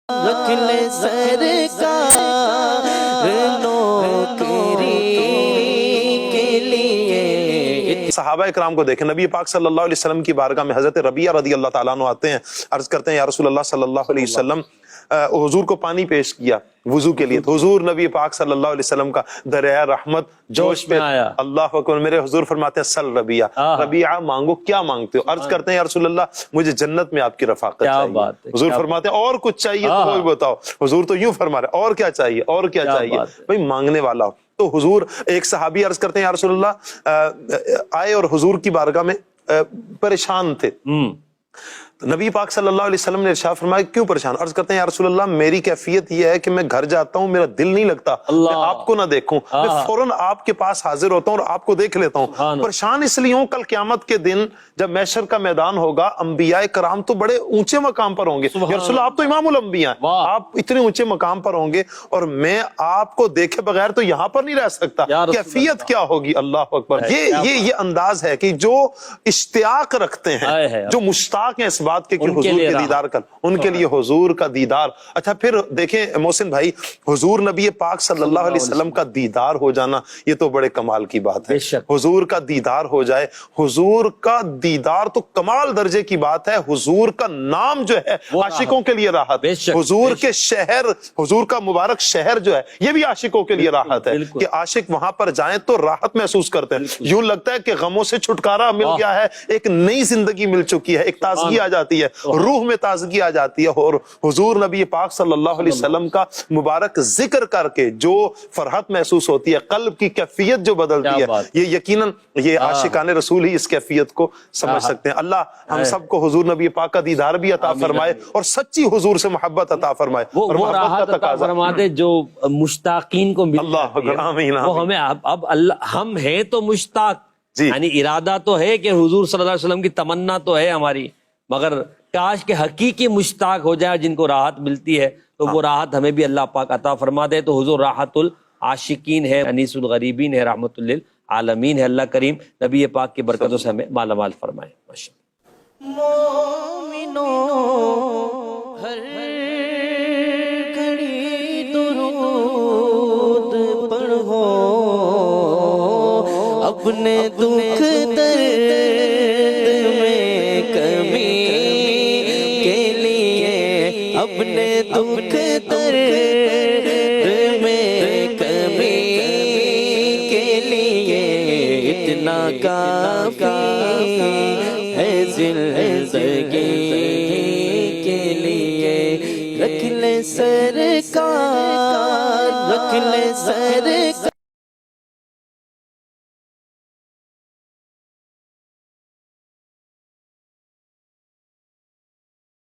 رکھ لے سرکار نوکری کے لیے۔ صحابہ اکرام کو دیکھیں، نبی پاک صلی اللہ علیہ وسلم کی بارگاہ میں حضرت ربیعہ رضی اللہ تعالیٰ عنہ آتے ہیں، عرض کرتے ہیں یا رسول اللہ صلی اللہ علیہ وسلم، حضور کو پانی پیش کیا وضو کے لیے، تو حضور نبی پاک صلی اللہ علیہ وسلم کا دریائے رحمت جوش پہ آیا۔ اللہ اکبر، میرے حضور فرماتے ہیں سل ربیعہ، ربیعہ مانگو، کیا مانگتے ہو؟ عرض کرتے ہیں یا رسول اللہ مجھے جنت میں آپ کی رفاقت چاہیے۔ حضور فرماتے ہیں اور کچھ چاہیے تو وہ بھی بتاؤ۔ حضور تو یوں فرما رہے اور کیا چاہیے، اور کیا چاہیے؟ بھائی مانگنے والا ہو۔ تو حضور، ایک صحابی عرض کرتے ہیں یا رسول اللہ آئے اور حضور کی بارگاہ میں پریشان تھے، نبی پاک صلی اللہ علیہ وسلم نے ارشاد فرمایا کیوں پریشان؟ عرض کرتے ہیں یا رسول اللہ میری کیفیت یہ ہے کہ میں گھر جاتا ہوں، میرا دل نہیں لگتا میں آپ کو نہ دیکھوں، میں فوراً آپ کے پاس حاضر ہوتا ہوں اور آپ کو دیکھ لیتا ہوں۔ پریشان اس لیے ہوں، کل قیامت کے دن جب محشر کا میدان ہوگا، انبیاء کرام تو بڑے اونچے مقام پر ہوں گے، یا رسول اللہ آپ تو امام الانبیاء ہیں، آپ اتنے اونچے مقام پر ہوں گے اور میں آپ کو دیکھے بغیر تو یہاں پر نہیں رہ سکتا، کیفیت کیا ہوگی؟ اللہ اکبر۔ یہ انداز ہے کہ جو اشتیاق رکھتے ہیں، جو مشتاق ہیں اس بات کے کہ حضور کے دیدار کر، ان کے لیے حضور کا دیدار۔ اچھا پھر دیکھیں محسن بھائی، حضور نبی پاک صلی اللہ علیہ وسلم کا دیدار ہو جانا یہ تو بڑے کمال کی بات ہے۔ حضور کا دیدار ہو جائے، حضور کا دیدار تو کمال درجے کی بات ہے۔ حضور کا نام جو ہے عاشقوں کے لیے راحت، حضور کے شہر، حضور کا مبارک شہر جو ہے یہ بھی عاشقوں کے لیے راحت ہے کہ عاشق وہاں پر جائیں تو راحت محسوس کرتے ہیں، یوں لگتا ہے کہ غموں سے چھٹکارا مل گیا ہے، ایک نئی زندگی مل چکی ہے، ایک تازگی آ جاتی ہے، روح میں تازگی آ جاتی ہے۔ اور حضور نبی پاک صلی اللہ علیہ وسلم کا مبارک ذکر کر کے جو فرحت محسوس ہوتی ہے، قلب کی کیفیت جو بدلتی ہے، یہ یقیناً یہ عاشقان رسول ہی اس کیفیت کو سمجھ سکتے ہیں۔ اللہ ہم سب کو حضور نبی پاک کا دیدار بھی عطا فرمائے اور سچی حضور سے محبت عطا فرمائے، اور وہ راحت عطا فرما دے جو مشتاقین کو مل جاتی ہے۔ وہ ہمیں اب ہم ہیں تو مشتاق، یعنی ارادہ تو ہے کہ حضور صلی اللہ علیہ وسلم کی تمنا تو ہے ہماری، مگر کاش کے حقیقی مشتاق ہو جائے جن کو راحت ملتی ہے، تو وہ راحت ہمیں بھی اللہ پاک عطا فرما دے۔ تو حضور راحت العاشقین ہے، انیس الغریبین ہے، رحمت للعالمین ہے۔ اللہ کریم نبی پاک کی برکتوں سے ہمیں مالا مال فرمائے۔ مومنوں ہر گھڑی درود پڑھو، اپنے دکھ درد میں کمی کے لیے، اپنے دکھ درد میں کمی کے لیے اتنا کافی ہے زندگی کے لیے۔ رکھ لے سرکار، رکھ لے سرکار۔